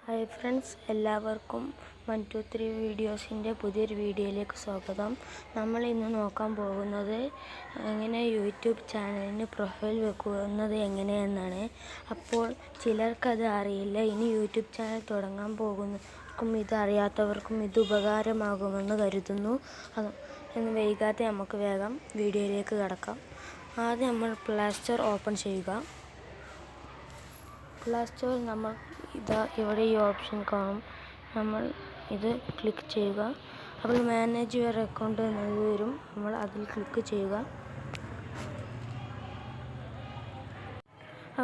Hi friends, എല്ലാവർക്കും 123 വീഡിയോസിൻ്റെ പുതിയൊരു വീഡിയോയിലേക്ക് സ്വാഗതം. നമ്മൾ ഇന്ന് നോക്കാൻ പോകുന്നത് എങ്ങനെ യൂട്യൂബ് ചാനലിന് പ്രൊഫൈൽ വെക്കുന്നത് എങ്ങനെയെന്നാണ്. അപ്പോൾ ചിലർക്കത് അറിയില്ല. ഇനി യൂട്യൂബ് ചാനൽ തുടങ്ങാൻ പോകുന്നവർക്കും ഇതറിയാത്തവർക്കും ഇത് ഉപകാരമാകുമെന്ന് കരുതുന്നു. എന്ന് വൈകാതെ നമുക്ക് വേഗം വീഡിയോയിലേക്ക് കടക്കാം. ആദ്യം നമ്മൾ പ്ലേ സ്റ്റോർ ഓപ്പൺ ചെയ്യുക. പ്ലേ സ്റ്റോറിൽ നമ്മൾ ഇവിടെ ഈ ഓപ്ഷൻ കാണും. നമ്മൾ ഇത് ക്ലിക്ക് ചെയ്യുക. അപ്പോൾ മാനേജ് യുവർ അക്കൗണ്ട് എന്നത് വരും. നമ്മൾ അതിൽ ക്ലിക്ക് ചെയ്യുക.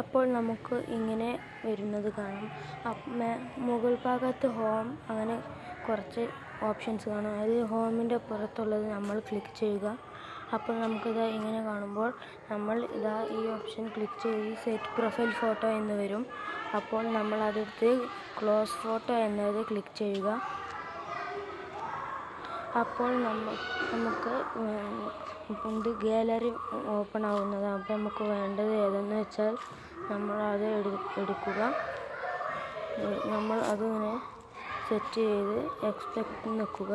അപ്പോൾ നമുക്ക് ഇങ്ങനെ വരുന്നത് കാണാം. മുകൾ ഭാഗത്ത് ഹോം അങ്ങനെ കുറച്ച് ഓപ്ഷൻസ് കാണാം. അതിൽ ഹോമിൻ്റെ പുറത്തുള്ളത് നമ്മൾ ക്ലിക്ക് ചെയ്യുക. അപ്പോൾ നമുക്കിത് ഇങ്ങനെ കാണുമ്പോൾ നമ്മൾ ഈ ഓപ്ഷൻ ക്ലിക്ക് ചെയ്ത് സെറ്റ് പ്രൊഫൈൽ ഫോട്ടോ എന്ന് വരും. അപ്പോൾ നമ്മൾ അതെടുത്ത് ക്ലോസ് ഫോട്ടോ എന്നത് ക്ലിക്ക് ചെയ്യുക. അപ്പോൾ നമുക്ക് ഇത് ഗാലറി ഓപ്പൺ ആവുന്നതാണ്. അപ്പോൾ നമുക്ക് വേണ്ടത് ഏതെന്ന് വെച്ചാൽ നമ്മൾ അത് എടുക്കുക. നമ്മൾ അതിങ്ങനെ സെറ്റ് ചെയ്ത് എക്സ്പെക്റ്റ് നിൽക്കുക.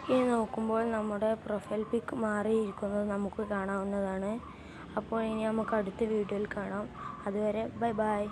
ഇനി നോക്കുമ്പോൾ നമ്മുടെ പ്രൊഫൈൽ പിക്ക് മാറിയിരിക്കുന്നത് നമുക്ക് കാണാവുന്നതാണ്. അപ്പോൾ ഇനി നമുക്ക് അടുത്ത വീഡിയോയിൽ കാണാം. അതുവരെ ബൈ ബൈ.